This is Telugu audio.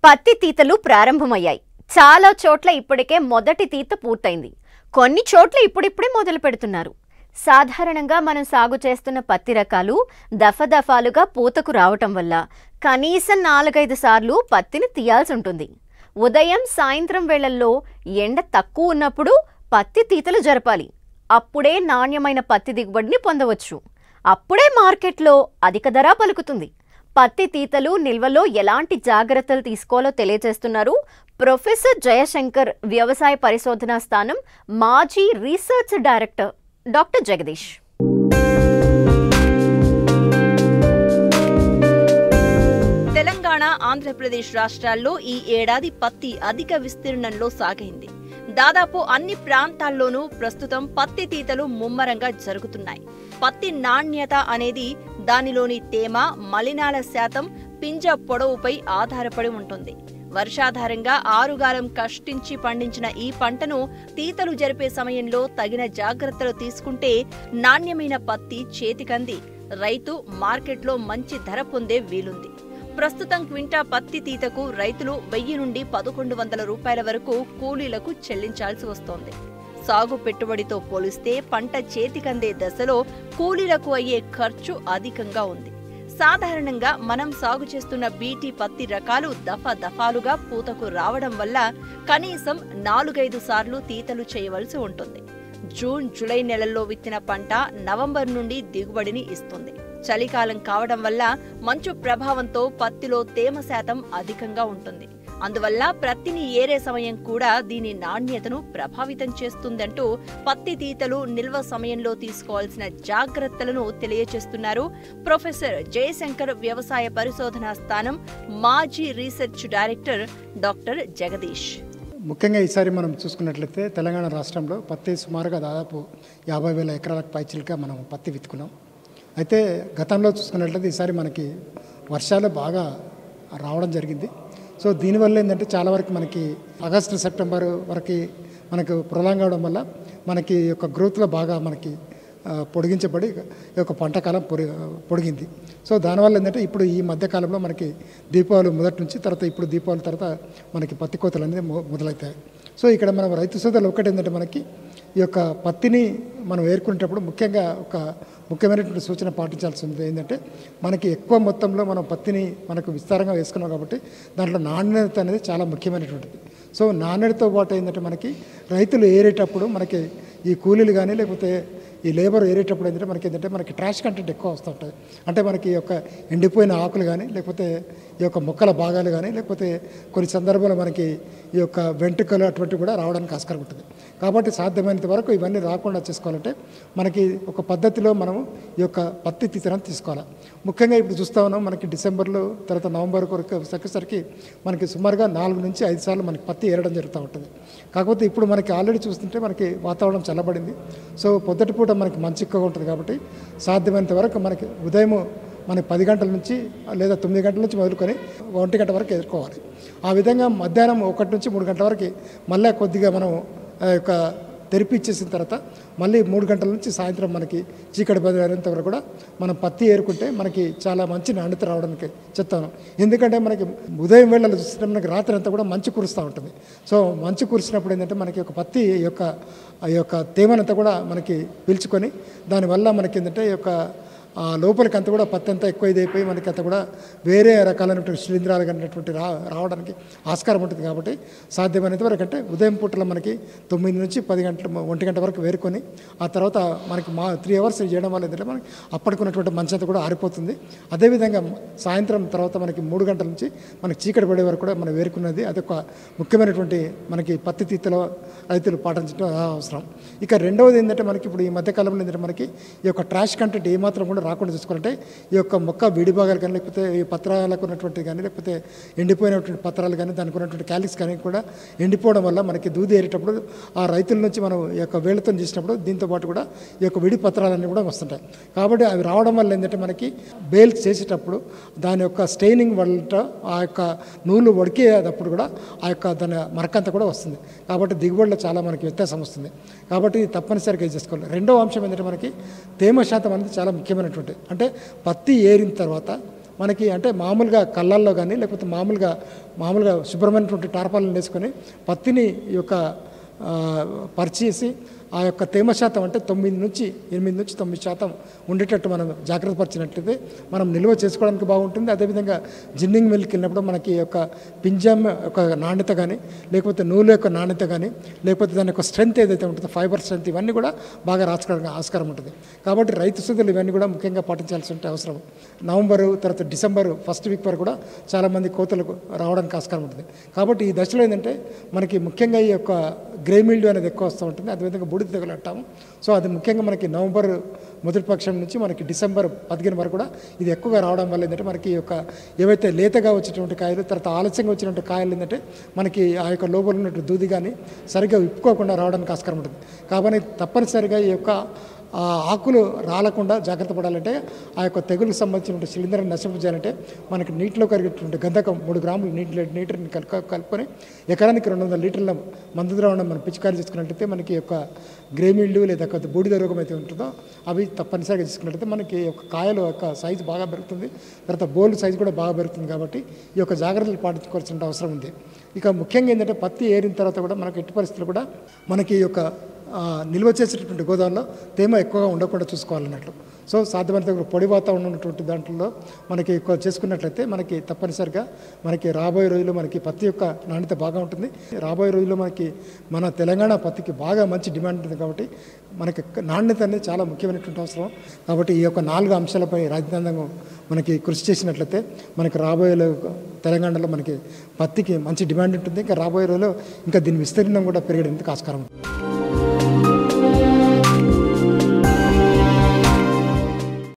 పత్తి తీతలు ప్రారంభమయ్యాయి. చాలా చోట్ల ఇప్పటికే మొదటి తీత పూర్తయింది. కొన్ని చోట్ల ఇప్పుడిప్పుడే మొదలు పెడుతున్నారు. సాధారణంగా మనం సాగు చేస్తున్న పత్తి రకాలు దఫదఫాలుగా పూతకు రావటం వల్ల కనీసం 4-5 సార్లు పత్తిని తీయాల్సి ఉంటుంది. ఉదయం సాయంత్రం వేళల్లో ఎండ తక్కువ ఉన్నప్పుడు పత్తి తీతలు జరపాలి. అప్పుడే నాణ్యమైన పత్తి దిగుబడిని పొందవచ్చు. అప్పుడే మార్కెట్లో అధిక ధర పలుకుతుంది. పత్తి తీతలు నిల్వలో ఎలాంటి జాగ్రత్తలు తీసుకోవాలో తెలియజేస్తున్నారు ప్రొఫెసర్ జయశంకర్, వ్యవసాయ పరిశోధనా స్థానం మాజీ research director doctor Jagadish. Telangana, Andhra Pradesh రాష్ట్రాల్లో ఈ ఏడాది పత్తి అధిక విస్తీర్ణంలో సాగైంది. దాదాపు అన్ని ప్రాంతాల్లోనూ ప్రస్తుతం పత్తి తీతలు ముమ్మరంగా జరుగుతున్నాయి. పత్తి నాణ్యత అనేది దానిలోని తేమ, మలినాల శాతం, పింజ పొడవుపై ఆధారపడి ఉంటుంది. వర్షాధారంగా ఆరుగాలం కష్టించి పండించిన ఈ పంటను తీతలు జరిపే సమయంలో తగిన జాగ్రత్తలు తీసుకుంటే నాణ్యమైన పత్తి చేతికంది రైతు మార్కెట్లో మంచి ధర పొందే వీలుంది. ప్రస్తుతం క్వింటా పత్తి తీతకు రైతులు 1000 నుండి 1100 రూపాయల వరకు కూలీలకు చెల్లించాల్సి వస్తోంది. సాగు పెట్టుబడితో పోలిస్తే పంట చేతికందే దశలో కూలీలకు అయ్యే ఖర్చు అధికంగా ఉంది. సాధారణంగా మనం సాగు చేస్తున్న బీటీ పత్తి రకాలు దఫాలుగా పూతకు రావడం వల్ల కనీసం 4-5 సార్లు తీతలు చేయవలసి ఉంటుంది. జూన్, జూలై నెలల్లో విత్తిన పంట నవంబర్ నుండి దిగుబడిని ఇస్తుంది. చలికాలం కావడం వల్ల మంచు ప్రభావంతో పత్తిలో తేమ శాతం అధికంగా ఉంటుంది. అందువల్ల పత్తిని ఏరే సమయం కూడా దీని నాణ్యతను ప్రభావితం చేస్తుందంటూ పత్తి తీతలు నిల్వ సమయంలో తీసుకోవాల్సిన జాగ్రత్తలను తెలియజేస్తున్నారు ప్రొఫెసర్ జయశంకర్, వ్యవసాయ పరిశోధనా స్థానం మాజీ రీసెర్చ్ డైరెక్టర్ డాక్టర్ జగదీష్. ముఖ్యంగా ఈసారి మనం చూసుకున్నట్లయితే తెలంగాణ రాష్ట్రంలో పత్తి సుమారుగా దాదాపు 50,000 ఎకరాలకు పైచిలుగా మనం పత్తి విత్తుకున్నాం. అయితే గతంలో చూసుకున్నట్లయితే ఈసారి మనకి వర్షాలు బాగా రావడం జరిగింది. సో దీనివల్ల ఏంటంటే చాలా వరకు మనకి ఆగస్టు, సెప్టెంబర్ వరకు మనకు ప్రొలాంగ్ అవడం వల్ల మనకి యొక్క గ్రోత్లో బాగా మనకి పొడిగించబడి ఈ యొక్క పంట కాలం పొడిగింది. సో దానివల్ల ఏంటంటే ఇప్పుడు ఈ మధ్యకాలంలో మనకి దీపావళి మొదటి నుంచి తర్వాత ఇప్పుడు దీపావళి తర్వాత మనకి పత్తి కోతలు అనేది మొదలవుతాయి. సో ఇక్కడ మనం రైతు సోదరులు ఒకటి ఏంటంటే మనకి ఈ యొక్క పత్తిని మనం ఏరుకునేటప్పుడు ముఖ్యంగా ఒక ముఖ్యమైనటువంటి సూచన పాటించాల్సి ఉంది. ఏంటంటే మనకి ఎక్కువ మొత్తంలో మనం పత్తిని మనకు విస్తారంగా వేసుకున్నాం కాబట్టి దాంట్లో నాణ్యత అనేది చాలా ముఖ్యమైనటువంటిది. సో నాణ్యతతో పాటు ఏంటంటే మనకి రైతులు ఏరేటప్పుడు మనకి ఈ కూలీలు కానీ లేకపోతే ఈ లేబర్ ఏరేటప్పుడు ఏంటంటే మనకి ట్రాష్ కంటెంట్ ఎక్కువ వస్తూ ఉంటుంది. అంటే మనకి ఈ యొక్క ఎండిపోయిన ఆకులు కానీ లేకపోతే ఈ యొక్క మొక్కల భాగాలు కానీ లేకపోతే కొన్ని సందర్భాల్లో మనకి ఈ యొక్క వెంట్రుకలు అటువంటివి కూడా రావడానికి ఆస్కారం ఉంటుంది. కాబట్టి సాధ్యమైనంత వరకు ఇవన్నీ రాకుండా చేసుకోవాలంటే మనకి ఒక పద్ధతిలో మనం ఈ యొక్క పత్తి తీతనాన్ని తీసుకోవాలి. ముఖ్యంగా ఇప్పుడు చూస్తూ ఉన్నాం మనకి డిసెంబర్లో తర్వాత నవంబర్ వరకు వచ్చేసరికి మనకి సుమారుగా 4 నుంచి 5 సార్లు మనకి పత్తి ఏరడం జరుగుతూ ఉంటుంది. కాకపోతే ఇప్పుడు మనకి ఆల్రెడీ చూస్తుంటే మనకి వాతావరణం చల్లబడింది. సో పొద్దుటిపూట మనకి మంచు ఎక్కువగా ఉంటుంది కాబట్టి సాధ్యమైనంత వరకు మనకి ఉదయం మనకి 10 గంటల నుంచి లేదా 9 గంటల నుంచి మొదలుకొని 1 గంట వరకు ఎదుర్కోవాలి. ఆ విధంగా మధ్యాహ్నం 1 నుంచి 3 గంటల వరకు మళ్ళీ కొద్దిగా మనం యొక్క తెరిపి ఇచ్చేసిన తర్వాత మళ్ళీ 3 గంటల నుంచి సాయంత్రం మనకి చీకటి బదిలేంత వరకు కూడా మనం పత్తి ఏరుకుంటే మనకి చాలా మంచి నాణ్యత రావడానికి చెప్తాను. ఎందుకంటే మనకి ఉదయం వేళలో చూస్తే మనకి రాత్రి అంతా కూడా మంచు కురుస్తూ ఉంటుంది. సో మంచు కురిసినప్పుడు ఏంటంటే మనకి ఒక పత్తి యొక్క తేమనంతా కూడా మనకి పీల్చుకొని దానివల్ల మనకి ఏంటంటే ఈ యొక్క లోపలికి అంతా కూడా పత్తి అంతా ఎక్కువ ఇదైపోయి మనకి అంతా కూడా వేరే రకాలైనటువంటి శిలీంధ్రాలు అనేటువంటి రావడానికి ఆస్కారం ఉంటుంది. కాబట్టి సాధ్యమైనంత వరకు అంటే ఉదయం పూటలో మనకి 9 నుంచి 10 గంటల 1 గంట వరకు వేరుకొని ఆ తర్వాత మనకి 3 అవర్స్ చేయడం వల్ల ఏంటంటే మనకి అప్పటికున్నటువంటి మంచంతా కూడా ఆరిపోతుంది. అదేవిధంగా సాయంత్రం తర్వాత మనకి 3 గంటల నుంచి మనకి చీకటి పడే వరకు కూడా మనం వేరుకున్నది అదొక ముఖ్యమైనటువంటి మనకి పత్తి తీతలో రైతులు పాటించడం అవసరం. ఇక రెండవది ఏంటంటే మనకి ఇప్పుడు ఈ మధ్యకాలంలో ఏంటంటే మనకి ఈ యొక్క ట్రాష్ కంటెంట్ ఏమాత్రం కూడా రాకుండా చూసుకోవాలంటే ఈ యొక్క మొక్క విడిభాగాలు కానీ లేకపోతే ఈ పత్రాలకు ఉన్నటువంటి కానీ లేకపోతే ఎండిపోయినటువంటి పత్రాలు కానీ దానికి ఉన్నటువంటి క్యాలిక్స్ కానీ కూడా ఎండిపోవడం వల్ల మనకి దూది ఏరేటప్పుడు ఆ రైతుల నుంచి మనం ఈ యొక్క వేళ్ళతో చేసినప్పుడు దీంతో పాటు కూడా ఈ యొక్క విడి పత్రాలన్నీ కూడా వస్తుంటాయి. కాబట్టి అవి రావడం వల్ల ఏంటంటే మనకి బేల్స్ చేసేటప్పుడు దాని యొక్క స్టెయినింగ్ వల్ల ఆ యొక్క నూలు వడికేటప్పుడు కూడా ఆ యొక్క దాని మరకంతా కూడా వస్తుంది. కాబట్టి దిగుబడిలో చాలా మనకి వ్యత్యాసం వస్తుంది. కాబట్టి తప్పనిసరిగా చేసుకోవాలి. రెండవ అంశం ఏంటంటే మనకి తేమ శాతం అనేది చాలా ముఖ్యమైనటువంటి అంటే పత్తి ఏరిన తర్వాత మనకి అంటే మామూలుగా కళ్ళల్లో కానీ లేకపోతే మామూలుగా శుభ్రమైనటువంటి టార్పాలను వేసుకొని పత్తిని ఈ యొక్క పరిచేసి ఆ యొక్క తేమ శాతం అంటే 8 నుంచి 9% ఉండేటట్టు మనం జాగ్రత్త పరిచినట్లయితే మనం నిల్వ చేసుకోవడానికి బాగుంటుంది. అదేవిధంగా జిన్నింగ్ మిల్కి వెళ్ళినప్పుడు మనకి యొక్క పింజాం యొక్క నాణ్యత కానీ లేకపోతే నూలు యొక్క నాణ్యత కానీ లేకపోతే దాని యొక్క స్ట్రెంత్ ఏదైతే ఉంటుందో ఫైబర్ స్ట్రెంత్ ఇవన్నీ కూడా బాగా రాసుకోవడానికి ఆస్కారం ఉంటుంది. కాబట్టి రైతు సోదరులు ఇవన్నీ కూడా ముఖ్యంగా పాటించాల్సిన అవసరం. నవంబరు తర్వాత డిసెంబర్ ఫస్ట్ వీక్ వరకు కూడా చాలామంది కోతలకు రావడానికి ఆస్కారం ఉంటుంది. కాబట్టి ఈ దశలో ఏంటంటే మనకి ముఖ్యంగా ఈ యొక్క గ్రే మిల్డ్యూ అనేది ఎక్కువ వస్తూ ఉంటుంది. అదేవిధంగా బూడిద తెగులు అంటాము. సో అది ముఖ్యంగా మనకి నవంబర్ మొదటి పక్షం నుంచి మనకి డిసెంబర్ 15 వరకు కూడా ఇది ఎక్కువగా రావడం వల్ల ఏంటంటే మనకి ఈ యొక్క ఏవైతే లేతగా వచ్చినటువంటి కాయలు తర్వాత ఆలస్యంగా వచ్చినటువంటి కాయలు ఏంటంటే మనకి ఆ యొక్క లోపల ఉన్నటువంటి దూది కానీ సరిగ్గా విప్పుకోకుండా రావడానికి ఆస్కారం ఉంటుంది. కాబట్టి తప్పనిసరిగా ఈ యొక్క ఆకులు రాలకుండా జాగ్రత్త పడాలంటే ఆ యొక్క తెగులకు సంబంధించిన శిలీంధ్రాన్ని నశింపజేయాలంటే మనకి నీటిలో కరిగేటువంటి గంధకం 3 గ్రాములు నీటిని కలుపుకొని ఎకరానికి 200 లీటర్ల మందు ద్రావణం మనం పిచికారీ చేసుకున్నట్లయితే మనకి యొక్క గ్రే మిల్డ్యూ లేదా బూడిద రోగం అయితే ఉంటుందో అవి తప్పనిసరిగా తీసుకున్నట్లయితే మనకి యొక్క కాయలు యొక్క సైజు బాగా పెరుగుతుంది. తర్వాత బోల్ సైజు కూడా బాగా పెరుగుతుంది. కాబట్టి ఈ యొక్క జాగ్రత్తలు పాటించుకోవాల్సిన అవసరం ఉంది. ఇక ముఖ్యంగా ఏంటంటే పత్తి ఏరిన తర్వాత కూడా మనకి ఎట్టి పరిస్థితులు కూడా మనకి ఈ యొక్క నిల్వ చేసేటటువంటి గోదాంలో తేమ ఎక్కువగా ఉండకుండా చూసుకోవాలన్నట్లు. సో సాధ్యమైనంత పొడి వాతావరణం ఉన్నటువంటి దాంట్లో మనకి ఎక్కువ చేసుకున్నట్లయితే మనకి తప్పనిసరిగా మనకి రాబోయే రోజుల్లో మనకి పత్తి యొక్క నాణ్యత బాగా ఉంటుంది. రాబోయే రోజుల్లో మనకి మన తెలంగాణ పత్తికి బాగా మంచి డిమాండ్ ఉంటుంది. కాబట్టి మనకి నాణ్యత అనేది చాలా ముఖ్యమైనటువంటి అవసరం. కాబట్టి ఈ యొక్క 4 అంశాలపై రాజధానంగా మనకి కృషి చేసినట్లయితే మనకి రాబోయే తెలంగాణలో మనకి పత్తికి మంచి డిమాండ్ ఉంటుంది. ఇంకా రాబోయే రోజుల్లో ఇంకా దీని విస్తీర్ణం కూడా పెరగడానికి ఆస్కారం ఉంటుంది.